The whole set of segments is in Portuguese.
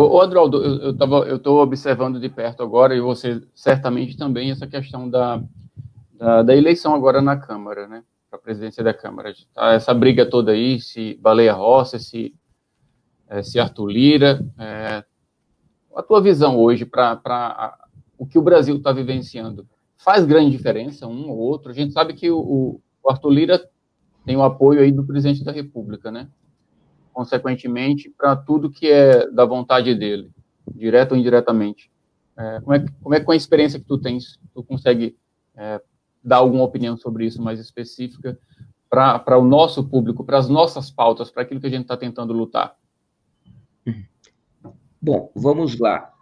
Ô Adroaldo, eu estou observando de perto agora, e você certamente também, essa questão da eleição agora na Câmara, né? Para a presidência da Câmara. Tá essa briga toda aí, se Baleia Rossi, se Arthur Lira. A tua visão hoje para o que o Brasil está vivenciando faz grande diferença, um ou outro? A gente sabe que o Arthur Lira tem o apoio aí do presidente da República, né? Consequentemente, para tudo que é da vontade dele, direto ou indiretamente. Como é que com a experiência que tu tens, tu consegue dar alguma opinião sobre isso mais específica para o nosso público, para as nossas pautas, para aquilo que a gente está tentando lutar? Bom, vamos lá.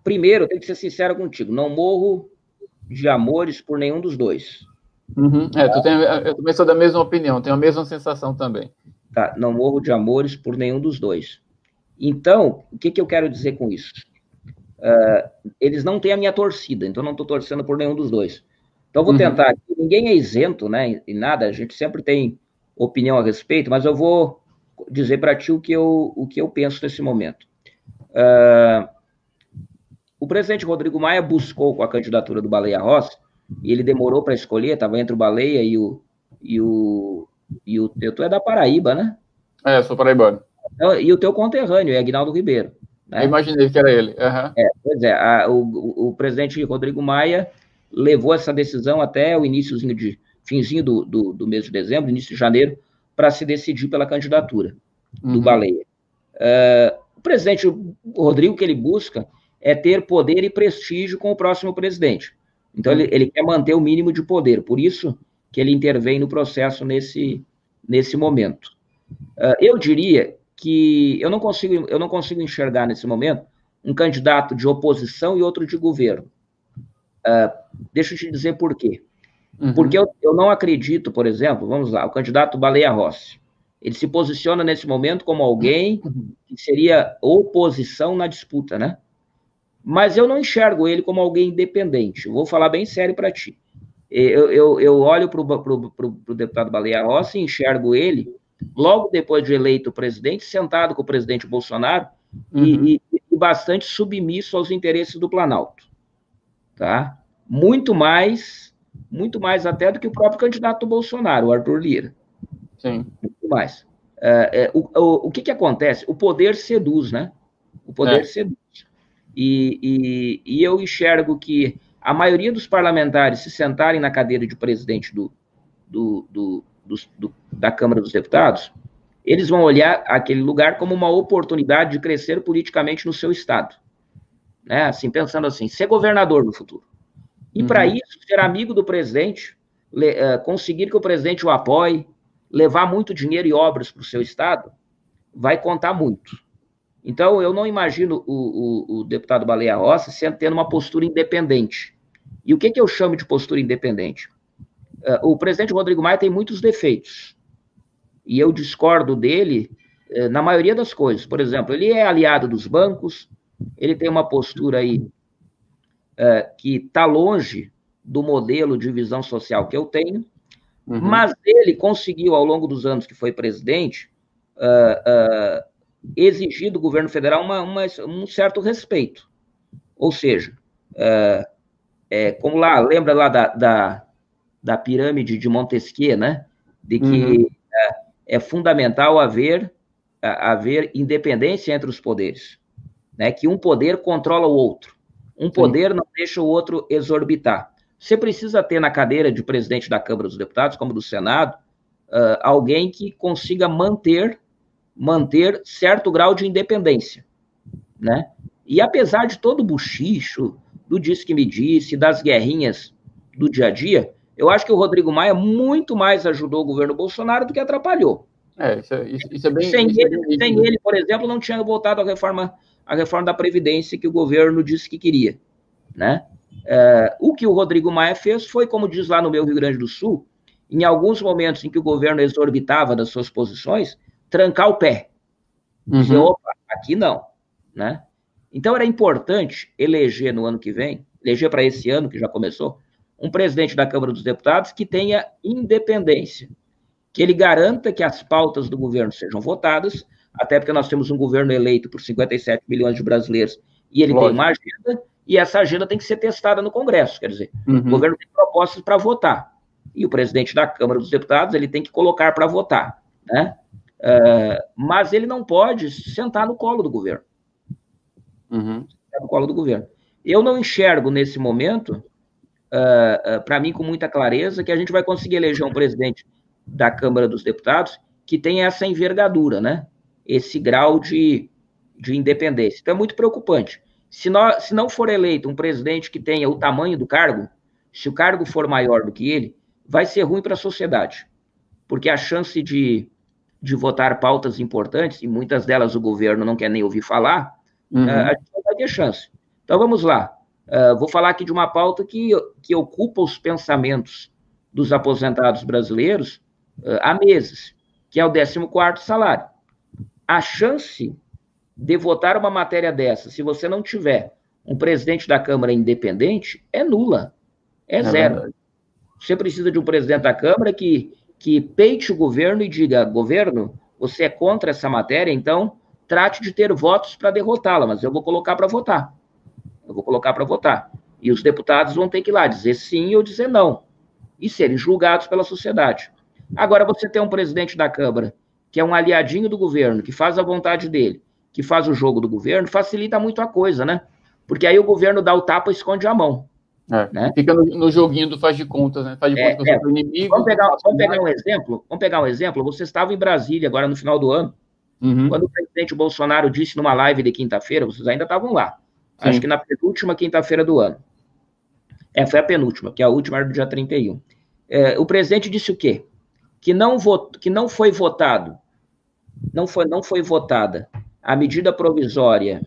Primeiro, eu tenho que ser sincero contigo, não morro de amores por nenhum dos dois. Uhum. Eu também sou da mesma opinião, tenho a mesma sensação também. Tá, não morro de amores por nenhum dos dois. Então, o que eu quero dizer com isso? Eles não têm a minha torcida, então não estou torcendo por nenhum dos dois. Então, vou tentar aqui. Ninguém é isento, né, em nada, a gente sempre tem opinião a respeito, mas eu vou dizer para ti o que eu penso nesse momento. O presidente Rodrigo Maia buscou com a candidatura do Baleia Rossi, e ele demorou para escolher, estava entre o Baleia e o tu é da Paraíba, né? Eu sou paraibano. E o teu conterrâneo, é Aguinaldo Ribeiro. Né? Eu imaginei que era ele. Uhum. Pois é, o presidente Rodrigo Maia levou essa decisão até o finzinho do mês de dezembro, início de janeiro, para se decidir pela candidatura do Baleia. O presidente Rodrigo, que ele busca é ter poder e prestígio com o próximo presidente. Então, ele quer manter o mínimo de poder, por isso que ele intervém no processo nesse momento. Eu diria que eu não consigo enxergar nesse momento um candidato de oposição e outro de governo. Deixa eu te dizer por quê. Porque eu não acredito, por exemplo, vamos lá, o candidato Baleia Rossi, ele se posiciona nesse momento como alguém que seria oposição na disputa, né? Mas eu não enxergo ele como alguém independente. Eu vou falar bem sério para ti. Eu olho para o deputado Baleia Rossi e enxergo ele, logo depois de eleito presidente, sentado com o presidente Bolsonaro e bastante submisso aos interesses do Planalto. Tá? Muito mais até do que o próprio candidato Bolsonaro, o Arthur Lira. Sim. Muito mais. O que acontece? O poder seduz, né? O poder seduz. E eu enxergo que a maioria dos parlamentares se sentarem na cadeira de presidente da Câmara dos Deputados, eles vão olhar aquele lugar como uma oportunidade de crescer politicamente no seu estado. Né? Assim, pensando assim, ser governador no futuro. E para isso, ser amigo do presidente, conseguir que o presidente o apoie, levar muito dinheiro e obras para o seu estado, vai contar muito. Então, eu não imagino o deputado Baleia Rossi tendo uma postura independente. E o que eu chamo de postura independente? O presidente Rodrigo Maia tem muitos defeitos. E eu discordo dele na maioria das coisas. Por exemplo, ele é aliado dos bancos, ele tem uma postura aí que está longe do modelo de visão social que eu tenho, mas ele conseguiu, ao longo dos anos que foi presidente, exigir do governo federal um certo respeito. Ou seja, como lá, lembra lá da pirâmide de Montesquieu, né? De que é fundamental haver independência entre os poderes, né? Que um poder controla o outro. Um poder não deixa o outro exorbitar. Você precisa ter na cadeira de presidente da Câmara dos Deputados, como do Senado, alguém que consiga manter certo grau de independência, né? E apesar de todo o buchicho, do disse que me disse, das guerrinhas do dia a dia, eu acho que o Rodrigo Maia muito mais ajudou o governo Bolsonaro do que atrapalhou. Isso é bem... Sem ele, por exemplo, não tinha voltado a reforma da Previdência que o governo disse que queria, né? O que o Rodrigo Maia fez foi, como diz lá no meu Rio Grande do Sul, em alguns momentos em que o governo exorbitava das suas posições, trancar o pé. Dizer, opa, aqui não, né? Então, era importante eleger no ano que vem, eleger para esse ano, que já começou, um presidente da Câmara dos Deputados que tenha independência, que ele garanta que as pautas do governo sejam votadas, até porque nós temos um governo eleito por 57 milhões de brasileiros e ele tem uma agenda, e essa agenda tem que ser testada no Congresso, quer dizer, o governo tem propostas para votar, e o presidente da Câmara dos Deputados ele tem que colocar para votar, né? Mas ele não pode sentar no colo do governo. No colo do governo. Eu não enxergo nesse momento, para mim com muita clareza, que a gente vai conseguir eleger um presidente da Câmara dos Deputados que tenha essa envergadura, né? Esse grau de independência. Então é muito preocupante. Se não for eleito um presidente que tenha o tamanho do cargo, se o cargo for maior do que ele, vai ser ruim para a sociedade, porque a chance de votar pautas importantes, e muitas delas o governo não quer nem ouvir falar, a gente não vai ter chance. Então vamos lá. Vou falar aqui de uma pauta que ocupa os pensamentos dos aposentados brasileiros há meses, que é o 14º salário. A chance de votar uma matéria dessa, se você não tiver um presidente da Câmara independente, é nula, é zero. Verdade. Você precisa de um presidente da Câmara que peite o governo e diga, governo, você é contra essa matéria, então trate de ter votos para derrotá-la, mas eu vou colocar para votar. Eu vou colocar para votar. E os deputados vão ter que ir lá dizer sim ou dizer não, e serem julgados pela sociedade. Agora, você tem um presidente da Câmara que é um aliadinho do governo, que faz a vontade dele, que faz o jogo do governo, facilita muito a coisa, né? Porque aí o governo dá o tapa e esconde a mão. Né? Fica no joguinho do faz de contas, né? Faz de conta que eu sou inimigo. Vamos pegar um exemplo. Você estava em Brasília agora no final do ano, quando o presidente Bolsonaro disse numa live de quinta-feira, vocês ainda estavam lá. Sim. Acho que na penúltima quinta-feira do ano. Foi a penúltima, porque a última era do dia 31. O presidente disse o quê? Que não foi votada a medida provisória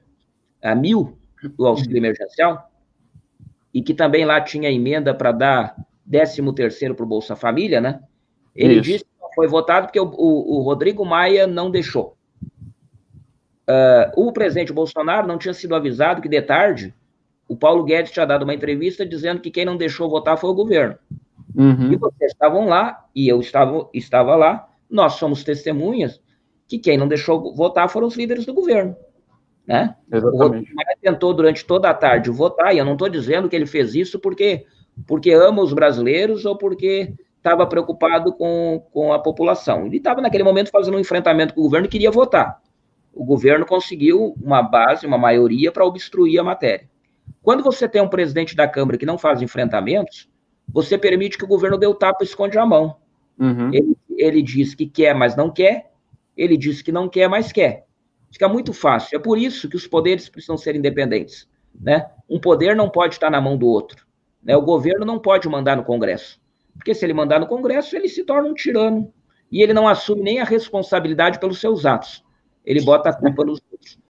1000 do auxílio emergencial, e que também lá tinha emenda para dar 13º para o Bolsa Família, né? Ele disse que não foi votado porque o Rodrigo Maia não deixou. O presidente Bolsonaro não tinha sido avisado que, de tarde, o Paulo Guedes tinha dado uma entrevista dizendo que quem não deixou votar foi o governo. E vocês estavam lá, e eu estava lá, nós somos testemunhas que quem não deixou votar foram os líderes do governo. Né? O Rodrigo Maia tentou durante toda a tarde votar, e eu não estou dizendo que ele fez isso porque ama os brasileiros ou porque estava preocupado com a população. Ele estava naquele momento fazendo um enfrentamento com o governo e queria votar. O governo conseguiu uma base, uma maioria para obstruir a matéria. Quando você tem um presidente da Câmara que não faz enfrentamentos, você permite que o governo dê o tapa e esconde a mão. Ele diz que quer, mas não quer. Ele diz que não quer, mas quer. Fica muito fácil. É por isso que os poderes precisam ser independentes. Né? Um poder não pode estar na mão do outro. Né? O governo não pode mandar no Congresso. Porque se ele mandar no Congresso, ele se torna um tirano. E ele não assume nem a responsabilidade pelos seus atos. Ele bota a culpa nos outros.